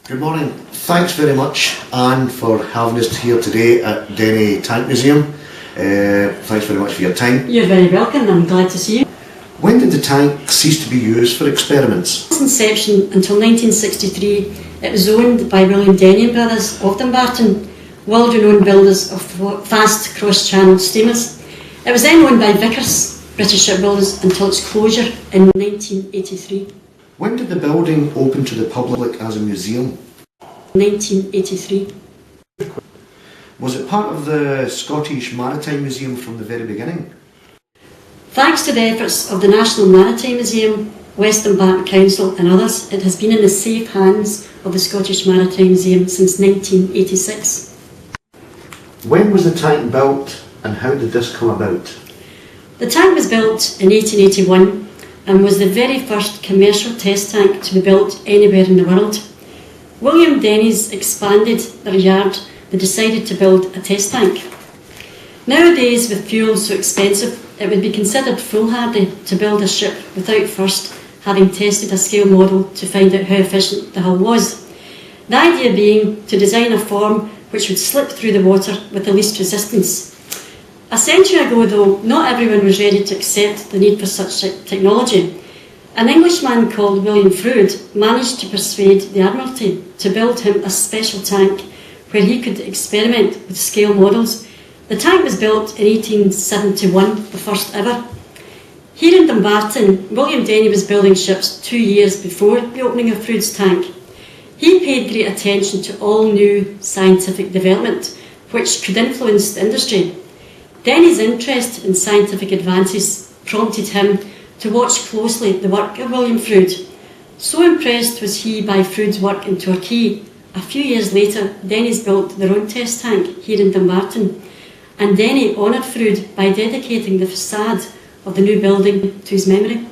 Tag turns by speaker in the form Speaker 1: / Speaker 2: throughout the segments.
Speaker 1: Good morning. Thanks very much, Anne, for having us here today at Denny Tank Museum. Thanks very much for your time.
Speaker 2: You're very welcome, I'm glad to see you.
Speaker 1: When did the tank cease to be used for experiments?
Speaker 2: Since inception until 1963, it was owned by William Denny and Brothers of Dumbarton, world-renowned builders of fast cross-channel steamers. It was then owned by Vickers, British shipbuilders, until its closure in 1983.
Speaker 1: When did the building open to the public as a museum?
Speaker 2: 1983.
Speaker 1: Was it part of the Scottish Maritime Museum from the very beginning?
Speaker 2: Thanks to the efforts of the National Maritime Museum, West Dumbarton Council and others, it has been in the safe hands of the Scottish Maritime Museum since 1986.
Speaker 1: When was the tank built and how did this come about?
Speaker 2: The tank was built in 1881 and was the very first commercial test tank to be built anywhere in the world. William Denny's expanded their yard. They decided to build a test tank. Nowadays, with fuel so expensive, it would be considered foolhardy to build a ship without first having tested a scale model to find out how efficient the hull was. The idea being to design a form which would slip through the water with the least resistance. A century ago, though, not everyone was ready to accept the need for such technology. An Englishman called William Froude managed to persuade the Admiralty to build him a special tank where he could experiment with scale models. The tank was built in 1871, the first ever. Here in Dumbarton, William Denny was building ships 2 years before the opening of Froude's tank. He paid great attention to all new scientific development which could influence the industry. Denny's interest in scientific advances prompted him to watch closely the work of William Froude. So impressed was he by Froude's work in Torquay. A few years later, Denny's built their own test tank here in Dumbarton, and Denny honoured Froude by dedicating the facade of the new building to his memory.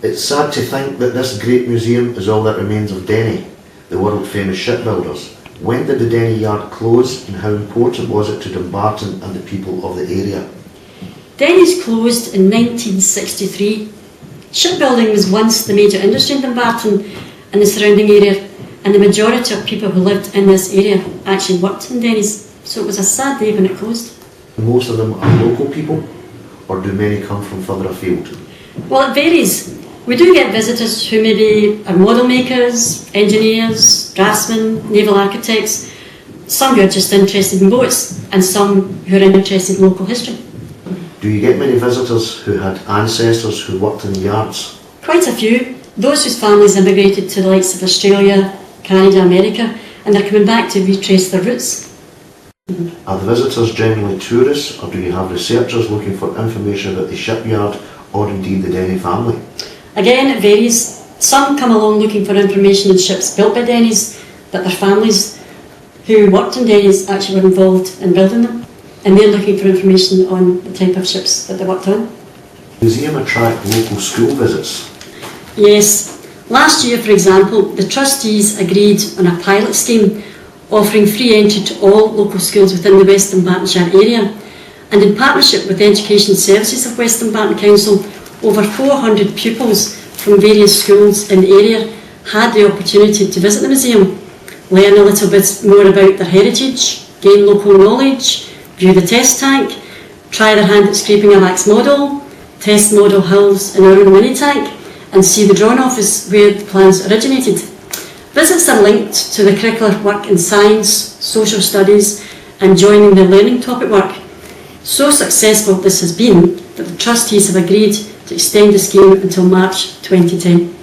Speaker 1: It's sad to think that this great museum is all that remains of Denny, the world-famous shipbuilders. When did the Denny yard close and how important was it to Dumbarton and the people of the area?
Speaker 2: Denny's closed in 1963. Shipbuilding was once the major industry in Dumbarton and the surrounding area, and the majority of people who lived in this area actually worked in Denny's, so it was a sad day when it closed.
Speaker 1: Most of them are local people, or do many come from further afield?
Speaker 2: Well, it varies. We do get visitors who maybe are model makers, engineers, draftsmen, naval architects, some who are just interested in boats, and some who are interested in local history.
Speaker 1: Do you get many visitors who had ancestors who worked in the yards?
Speaker 2: Quite a few. Those whose families immigrated to the likes of Australia, Canada, America, and they're coming back to retrace their roots.
Speaker 1: Are the visitors generally tourists, or do you have researchers looking for information about the shipyard or indeed the Denny family?
Speaker 2: Again, it varies. Some come along looking for information on ships built by Denny's, that their families who worked in Denny's actually were involved in building them, and they're looking for information on the type of ships that they worked on.
Speaker 1: Does the museum attract local school visits?
Speaker 2: Yes. Last year, for example, the trustees agreed on a pilot scheme offering free entry to all local schools within the West Dumbartonshire area, and in partnership with the Education Services of West Dumbarton Council, over 400 pupils from various schools in the area had the opportunity to visit the museum, learn a little bit more about their heritage, gain local knowledge, view the test tank, try their hand at scraping a wax model, test model hulls in our own mini tank, and see the drawing office where the plans originated. Visits are linked to the curricular work in science, social studies, and joining the learning topic work. So successful this has been that the trustees have agreed to extend the scheme until March 2010.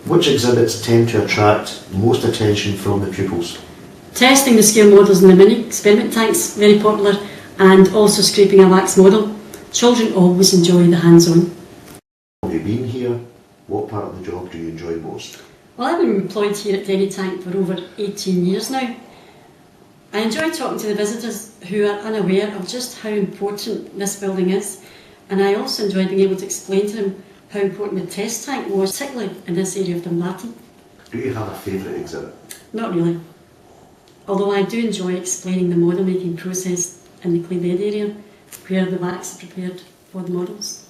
Speaker 1: Which exhibits tend to attract most attention from the pupils?
Speaker 2: Testing the scale models in the mini experiment tanks, very popular, and also scraping a wax model. Children always enjoy the hands-on.
Speaker 1: Have you been here? What part of the job do you enjoy most?
Speaker 2: Well, I've been employed here at Denny Tank for over 18 years now. I enjoy talking to the visitors who are unaware of just how important this building is, and I also enjoy being able to explain to them how important the test tank was, particularly in this area of Dumbarton.
Speaker 1: Do you have a favourite exhibit?
Speaker 2: Not really. Although I do enjoy explaining the model making process in the clay bed area, where the wax is prepared for the models.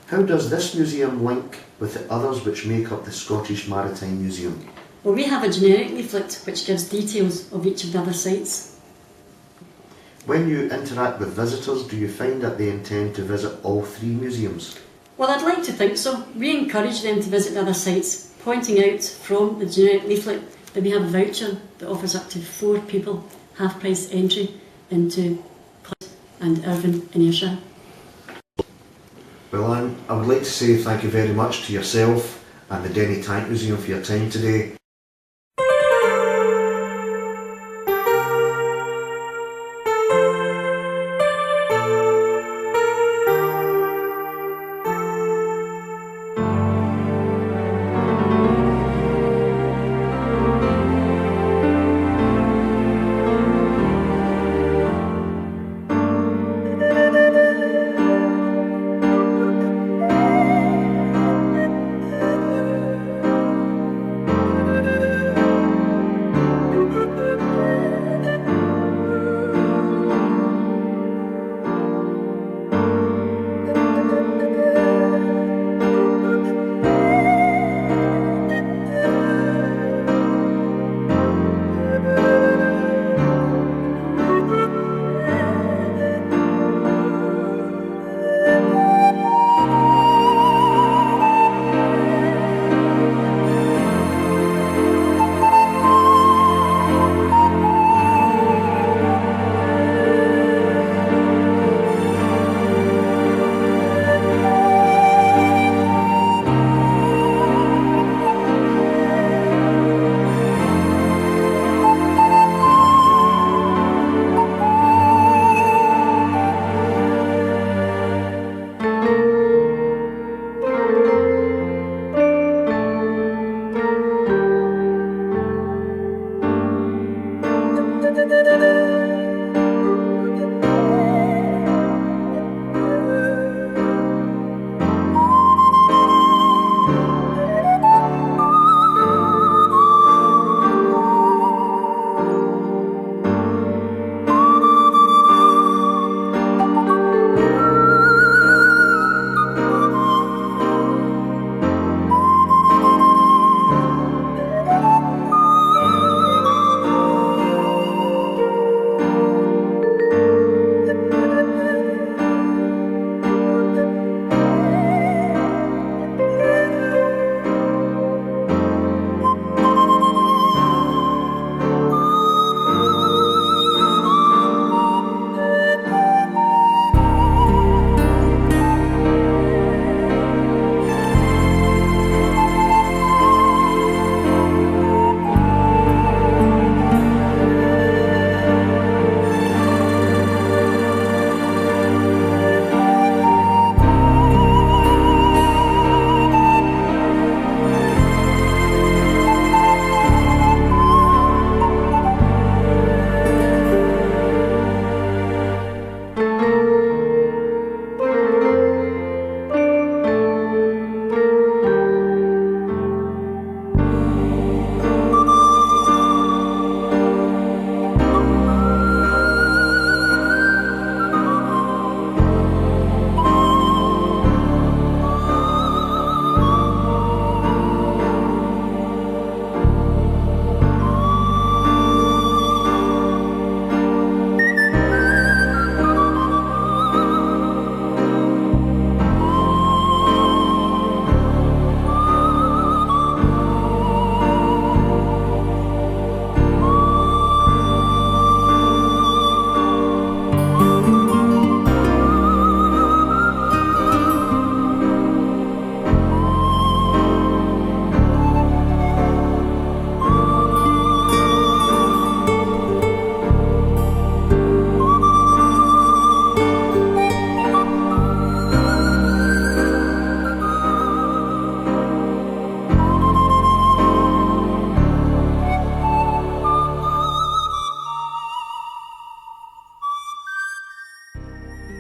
Speaker 1: How does this museum link with the others which make up the Scottish Maritime Museum?
Speaker 2: Well, we have a generic leaflet which gives details of each of the other sites.
Speaker 1: When you interact with visitors, do you find that they intend to visit all three museums?
Speaker 2: Well, I'd like to think so. We encourage them to visit the other sites, pointing out from the generic leaflet that we have a voucher that offers up to 4 people half-price entry into Clyde and Irvine in Ayrshire.
Speaker 1: Well, Anne, I would like to say thank you very much to yourself and the Denny Tank Museum for your time today.